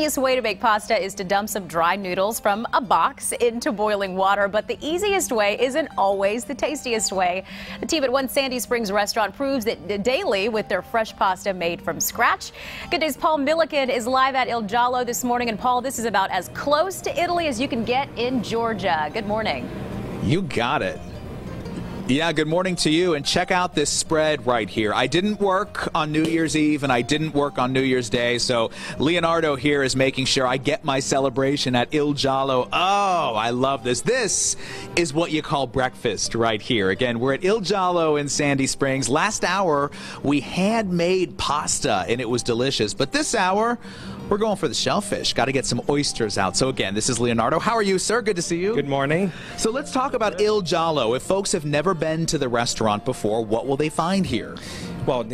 easiest way to make pasta is to dump some dry noodles from a box into boiling water, but the easiest way isn't always the tastiest way. The team at one Sandy Springs restaurant proves that daily with their fresh pasta made from scratch. Good Day's Paul Milliken is live at Il Giallo this morning. And Paul, this is about as close to Italy as you can get in Georgia. Good morning. You got it. Yeah, good morning to you, and check out this spread right here. I didn't work on New Year's Eve and I didn't work on New Year's Day, so Leonardo here is making sure I get my celebration at Il Giallo. Oh, I love this. This is what you call breakfast right here. Again, we're at Il Giallo in Sandy Springs. Last hour, we had made pasta and it was delicious, but this hour, we're going for the shellfish. Got to get some oysters out. So again, this is Leonardo. How are you, sir? Good to see you. Good morning. So let's talk about Il Giallo. If folks have never been to the restaurant before, what will they find here? Well,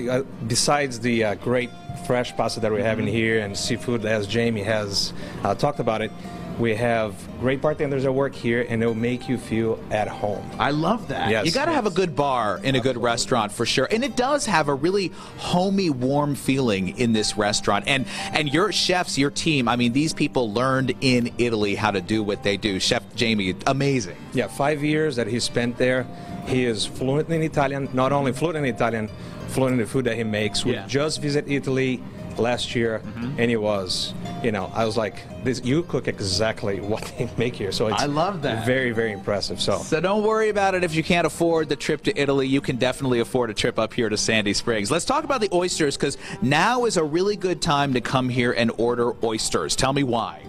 besides the great fresh pasta that we're having here and seafood, as Jamie has talked about it, we have great bartenders that work here, and it'll make you feel at home. I love that. Yes. You got to have a good bar in a good restaurant for sure. And it does have a really homey, warm feeling in this restaurant. And your chefs, your team, I mean, these people learned in Italy how to do what they do. Chef Jamie, amazing. Yeah, 5 years that he spent there. He is fluent in Italian, not only fluent in Italian, fluent in the food that he makes. We just visited Italy last year, and it was, I was like, you cook exactly what they make here. So it's I love that. Very, very impressive. So don't worry about it if you can't afford the trip to Italy. You can definitely afford a trip up here to Sandy Springs. Let's talk about the oysters, because now is a really good time to come here and order oysters. Tell me why.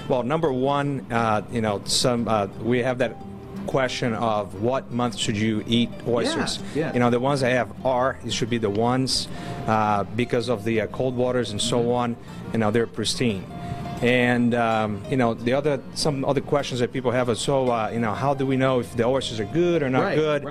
Well, number one, we have that question of what month should you eat oysters. The ones I have it should be the ones because of the cold waters and so on, they're pristine. And some other questions that people have are, how do we know if the oysters are good or not good?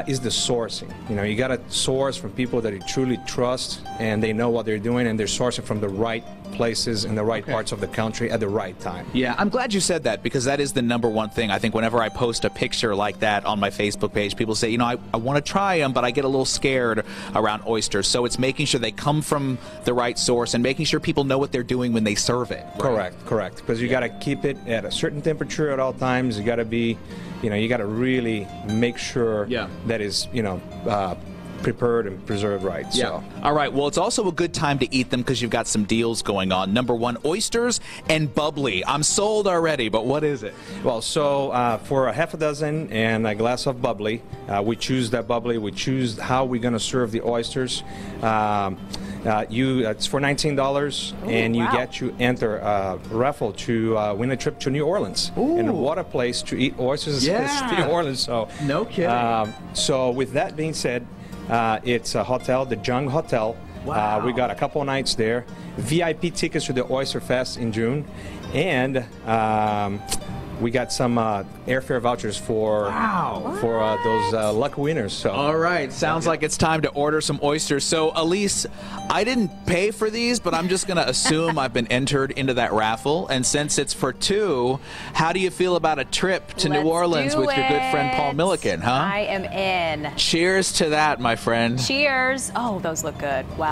Is the sourcing. You got to source from people that you truly trust, and they know what they're doing, and they're sourcing from the right places in the right parts of the country at the right time. Yeah, I'm glad you said that, because that is the number one thing. I think whenever I post a picture like that on my Facebook page, people say, I want to try them, but I get a little scared around oysters. So it's making sure they come from the right source and making sure people know what they're doing when they serve it. Right? Correct. Because you got to keep it at a certain temperature at all times. You got to be, you got to really make sure that is, prepared and preserved right. So. All right. Well, it's also a good time to eat them because you've got some deals going on. Number one, oysters and bubbly. I'm sold already, but what is it? Well, so for a half a dozen and a glass of bubbly, we choose that bubbly. We choose how we're going to serve the oysters. It's for $19, and you enter a raffle to win a trip to New Orleans. And what a place to eat oysters is New Orleans. So no kidding. So with that being said, it's a hotel, the Jung Hotel. We got a couple nights there. VIP tickets to the Oyster Fest in June, and we got some airfare vouchers for those lucky winners. So. All right, sounds like it's time to order some oysters. So, Elise, I didn't pay for these, but I'm just going to assume I've been entered into that raffle. And since it's for two, how do you feel about a trip to New Orleans with your good friend Paul Milliken, huh? I am in. Cheers to that, my friend. Cheers. Oh, those look good. Wow.